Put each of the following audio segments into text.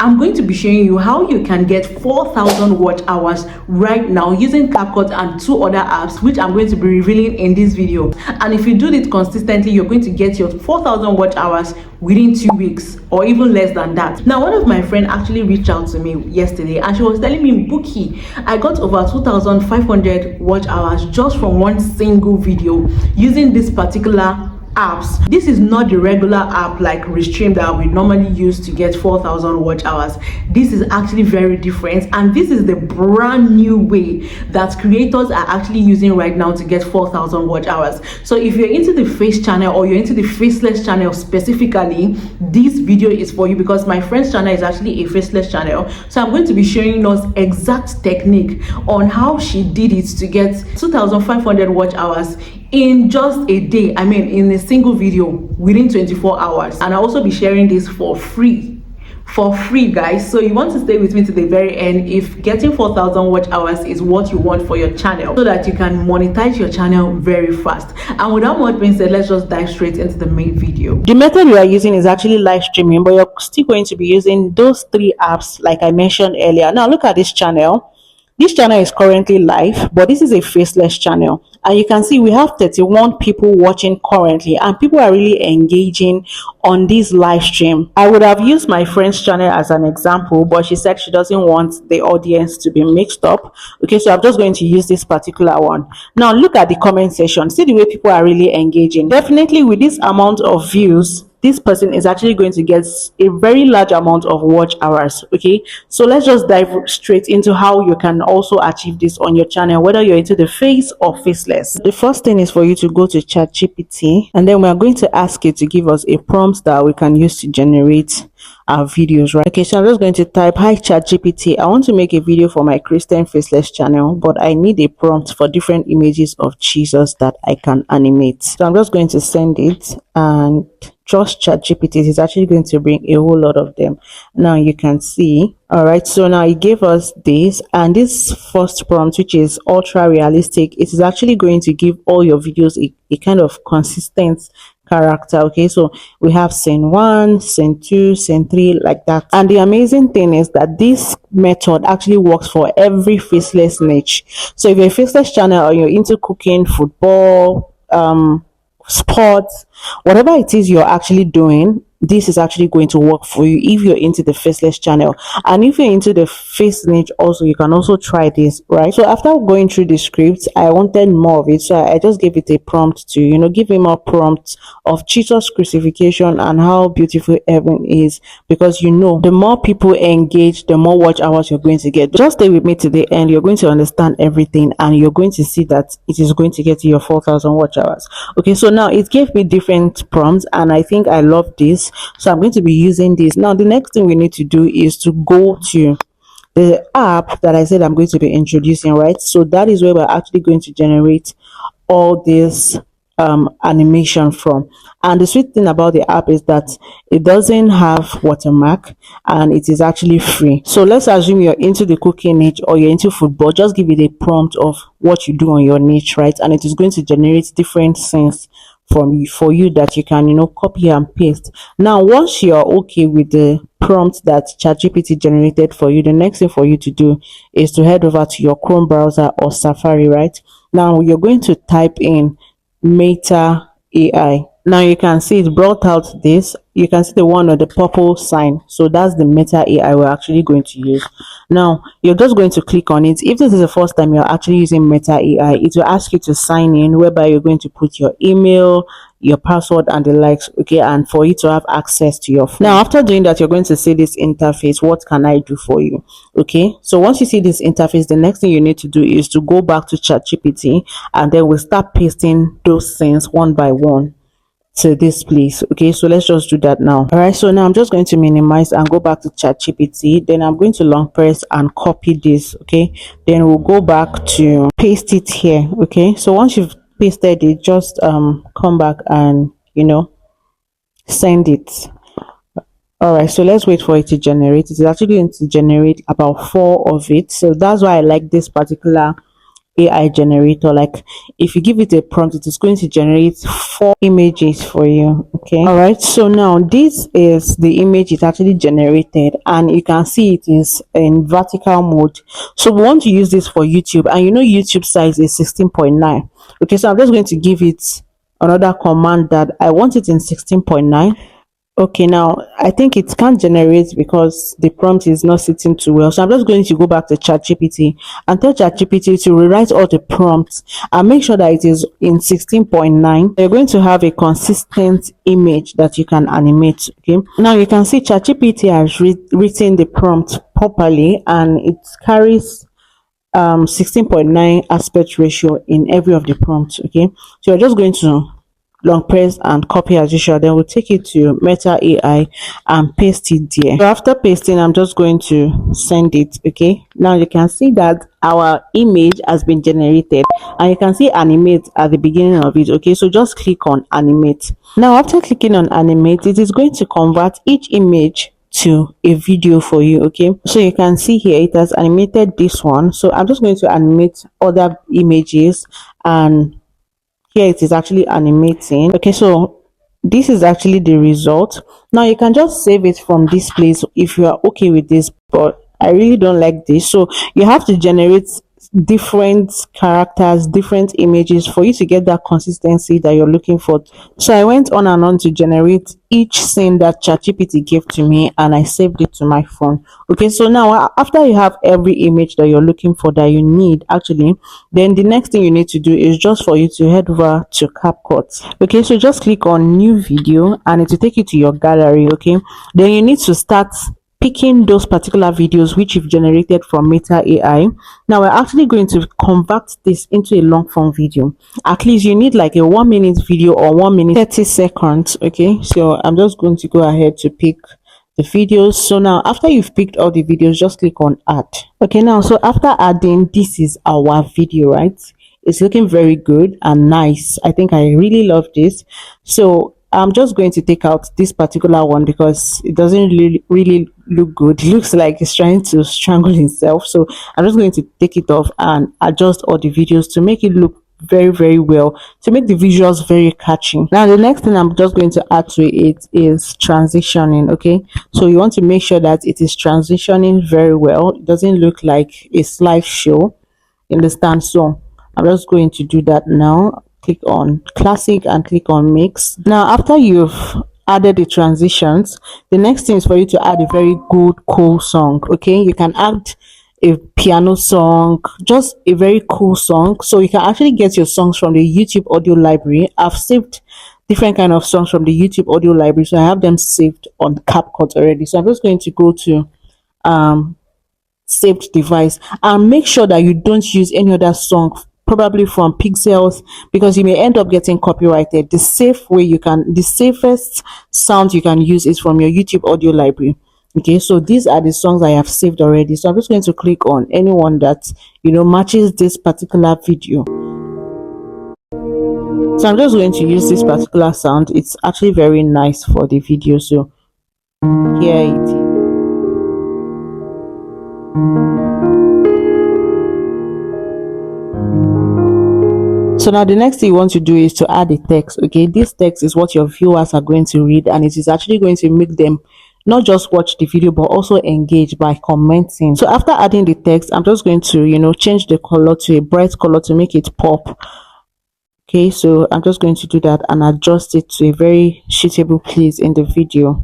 I'm going to be showing you how you can get 4,000 watch hours right now using CapCut and 2 other apps, which I'm going to be revealing in this video. And if you do it consistently, you're going to get your 4,000 watch hours within 2 weeks or even less than that. Now, one of my friends actually reached out to me yesterday and she was telling me, Bookie, I got over 2,500 watch hours just from one single video using this particular apps. This is not the regular app like Restream that we normally use to get 4,000 watch hours. This is actually very different, and this is the brand new way that creators are actually using right now to get 4,000 watch hours. So if you're into the face channel or you're into the faceless channel specifically, this video is for you, because my friend's channel is actually a faceless channel. So I'm going to be showing us exact technique on how she did it to get 2,500 watch hours in just a day. I mean, in a single video within 24 hours. And I'll also be sharing this for free, guys. So you want to stay with me to the very end if getting 4,000 watch hours is what you want for your channel, so that you can monetize your channel very fast. And without much being said, let's just dive straight into the main video. The method we are using is actually live streaming, but you're still going to be using those 3 apps like I mentioned earlier. Now look at this channel. This channel is currently live, but this is a faceless channel, and you can see we have 31 people watching currently, and people are really engaging on this live stream. I would have used my friend's channel as an example, but she said she doesn't want the audience to be mixed up. Okay, so I'm just going to use this particular one. Now look at the comment section. See the way people are really engaging. Definitely with this amount of views, this person is actually going to get a very large amount of watch hours. Okay, so let's just dive straight into how you can also achieve this on your channel, whether you're into the face or faceless. The first thing is for you to go to ChatGPT, and then we are going to ask it to give us a prompt that we can use to generate our videos, right? Okay, so I'm just going to type, hi ChatGPT, I want to make a video for my Christian faceless channel, but I need a prompt for different images of Jesus that I can animate. So I'm just going to send it, and trust ChatGPT is actually going to bring a whole lot of them. Now you can see. All right, so now it gave us this, and this first prompt, which is ultra realistic, it is actually going to give all your videos a kind of consistent character. Okay, so we have scene 1, scene 2, scene 3, like that. And the amazing thing is that this method actually works for every faceless niche. So if you're a faceless channel or you're into cooking, football, sports, whatever it is you're actually doing, this is actually going to work for you if you're into the faceless channel. And if you're into the face niche also, you can also try this, right? So after going through the script, I wanted more of it, so I just gave it a prompt to, you know, give me more prompts of Jesus crucifixion and how beautiful heaven is, because you know, the more people engage, the more watch hours you're going to get. Just stay with me to the end. You're going to understand everything, and you're going to see that it is going to get you your 4,000 watch hours. Okay, so now it gave me different prompts, and I think I love this, so I'm going to be using this. Now the next thing we need to do is to go to the app that I said I'm going to be introducing, right? So that is where we're actually going to generate all this animation from. And the sweet thing about the app is that it doesn't have watermark, and it is actually free. So let's assume you're into the cooking niche or you're into football. Just give it a prompt of what you do on your niche, right? And it is going to generate different scenes for you that you can, you know, copy and paste. Now once you're okay with the prompt that ChatGPT generated for you, the next thing for you to do is to head over to your Chrome browser or Safari, right? Now you're going to type in Meta AI. Now you can see it brought out this. You can see the one with the purple sign. So that's the Meta AI we're actually going to use. Now you're just going to click on it. If this is the first time you're actually using Meta AI, it will ask you to sign in, whereby you're going to put your email, your password, and the likes. Okay, and for you to have access to your phone. Now after doing that, you're going to see this interface. What can I do for you? Okay, so once you see this interface, the next thing you need to do is to go back to ChatGPT, and then we'll start pasting those things one by one to this place. Okay, so let's just do that now. All right, so now I'm just going to minimize and go back to ChatGPT. Then I'm going to long press and copy this. Okay, then we'll go back to paste it here. Okay, so once you've pasted it, just come back and, you know, send it. All right, so let's wait for it to generate. It's actually going to generate about 4 of it. So that's why I like this particular AI generator. Like if you give it a prompt, it is going to generate 4 images for you. Okay, all right, so now this is the image it actually generated, and you can see it is in vertical mode. So we want to use this for YouTube, and you know YouTube size is 16.9. Okay, so I'm just going to give it another command that I want it in 16.9. Okay, now I think it can't generate because the prompt is not sitting too well. So I'm just going to go back to ChatGPT and tell ChatGPT to rewrite all the prompts and make sure that it is in 16.9. You're going to have a consistent image that you can animate. Okay, now you can see ChatGPT has written the prompt properly, and it carries 16.9 aspect ratio in every of the prompts. Okay, so you're just going to long press and copy as usual, then we'll take it to Meta AI and paste it there. So after pasting, I'm just going to send it. Okay, now you can see that our image has been generated, and you can see animate at the beginning of it. Okay, so just click on animate. Now after clicking on animate, it is going to convert each image to a video for you. Okay, so you can see here it has animated this one, so I'm just going to animate other images, and here it is actually animating. Okay, so this is actually the result. Now you can just save it from this place if you are okay with this, but I really don't like this. So you have to generate different characters, different images for you to get that consistency that you're looking for. So I went on and on to generate each scene that ChatGPT gave to me, and I saved it to my phone. Okay, so now after you have every image that you're looking for that you need actually, then the next thing you need to do is just for you to head over to CapCut. Okay, so just click on new video and it will take you to your gallery. Okay, then you need to start picking those particular videos which you've generated from Meta AI. Now we're actually going to convert this into a long form video. At least you need like a 1 minute video or 1 minute 30 seconds. Okay, so I'm just going to go ahead to pick the videos. So now after you've picked all the videos, just click on add. Okay, now so after adding, this is our video, right? It's looking very good and nice. I think I really love this. So I'm just going to take out this particular one because it doesn't really look good. It looks like it's trying to strangle itself. So I'm just going to take it off and adjust all the videos to make it look very well, to make the visuals very catchy. Now the next thing I'm just going to add to it is transitioning. Okay, so you want to make sure that it is transitioning very well. It doesn't look like a slideshow. Understand? So I'm just going to do that now. Click on classic and click on mix. Now after you've added the transitions, the next thing is for you to add a very good cool song. Okay, you can add a piano song, just a very cool song. So you can actually get your songs from the YouTube audio library. I've saved different kind of songs from the YouTube audio library, so I have them saved on CapCut already. So I'm just going to go to saved device and make sure that you don't use any other song, probably from Pixels, because you may end up getting copyrighted. The safest sound you can use is from your YouTube audio library. Okay, so these are the songs I have saved already. So I'm just going to click on anyone that matches this particular video. So I'm just going to use this particular sound. It's actually very nice for the video. So here it is. So now the next thing you want to do is to add a text. Okay, this text is what your viewers are going to read, and it is actually going to make them not just watch the video but also engage by commenting. So after adding the text, I'm just going to change the color to a bright color to make it pop. Okay, so I'm just going to do that and adjust it to a very suitable place in the video.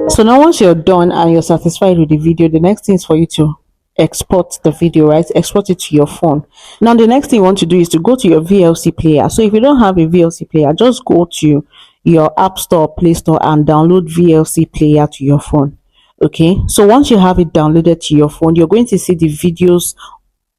So now once you're done and you're satisfied with the video, the next thing is for you to export the video, right? Export it to your phone. Now the next thing you want to do is to go to your VLC player. So if you don't have a VLC player, just go to your App Store, Play Store, and download VLC player to your phone. Okay, so once you have it downloaded to your phone, you're going to see the videos.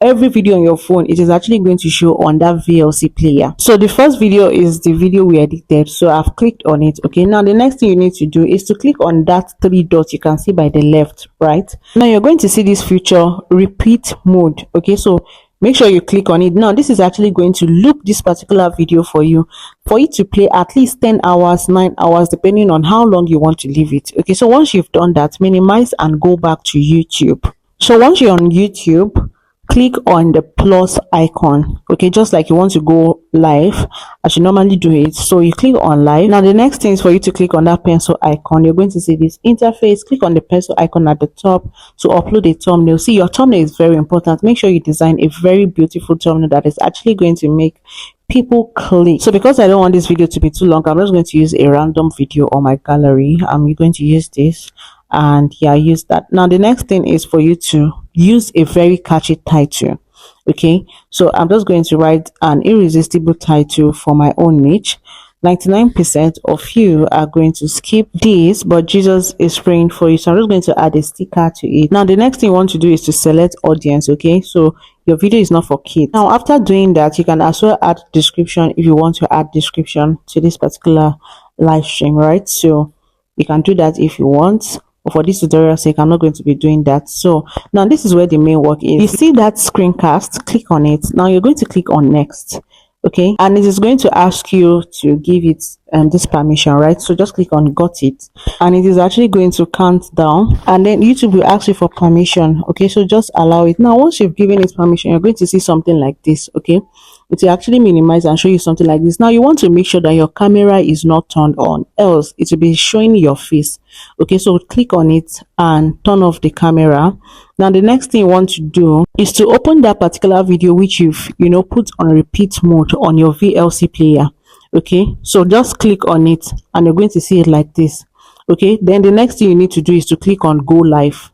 Every video on your phone, it is actually going to show on that VLC player. So the first video is the video we edited, so I've clicked on it. Okay, now the next thing you need to do is to click on that 3 dots you can see by the left, right? Now you're going to see this feature repeat mode. Okay, so make sure you click on it. Now this is actually going to loop this particular video for you, for it to play at least 10 hours, 9 hours, depending on how long you want to leave it. Okay, so once you've done that, minimize and go back to YouTube. So once you're on YouTube, click on the plus icon. Okay, just like you want to go live as you normally do it. So you click on live. Now the next thing is for you to click on that pencil icon. You're going to see this interface. Click on the pencil icon at the top to upload a thumbnail. See, your thumbnail is very important. Make sure you design a very beautiful thumbnail that is actually going to make people click. So because I don't want this video to be too long, I'm just going to use a random video on my gallery. I'm going to use this, and yeah, use that. Now the next thing is for you to use a very catchy title. Okay, so I'm just going to write an irresistible title for my own niche. 99% of you are going to skip this, but Jesus is praying for you. So I'm just going to add a sticker to it. Now the next thing you want to do is to select audience. Okay, so your video is not for kids. Now after doing that, you can also add description if you want to add description to this particular live stream, right? So you can do that if you want. But for this tutorial sake, I'm not going to be doing that. So now this is where the main work is. You see that screencast, click on it. Now you're going to click on next. Okay, and it is going to ask you to give it this permission, right? So just click on got it, and it is actually going to count down, and then YouTube will ask you for permission. Okay, so just allow it. Now once you've given it permission, you're going to see something like this. Okay, it will actually minimize and show you something like this. Now you want to make sure that your camera is not turned on, else it will be showing your face. Okay, so click on it and turn off the camera. Now the next thing you want to do is to open that particular video which you've put on repeat mode on your VLC player. Okay, so just click on it and you're going to see it like this. Okay, then the next thing you need to do is to click on go live.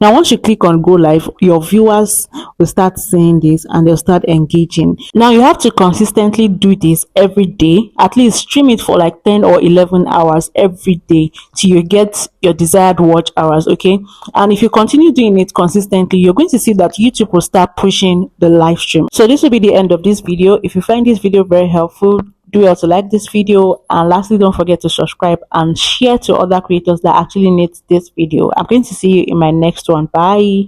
Now once you click on go live, your viewers will start seeing this and they'll start engaging. Now you have to consistently do this every day, at least stream it for like 10 or 11 hours every day till you get your desired watch hours. Okay, and if you continue doing it consistently, you're going to see that YouTube will start pushing the live stream. So this will be the end of this video. If you find this video very helpful, do also like this video, and lastly, don't forget to subscribe and share to other creators that actually need this video. I'm going to see you in my next one. Bye.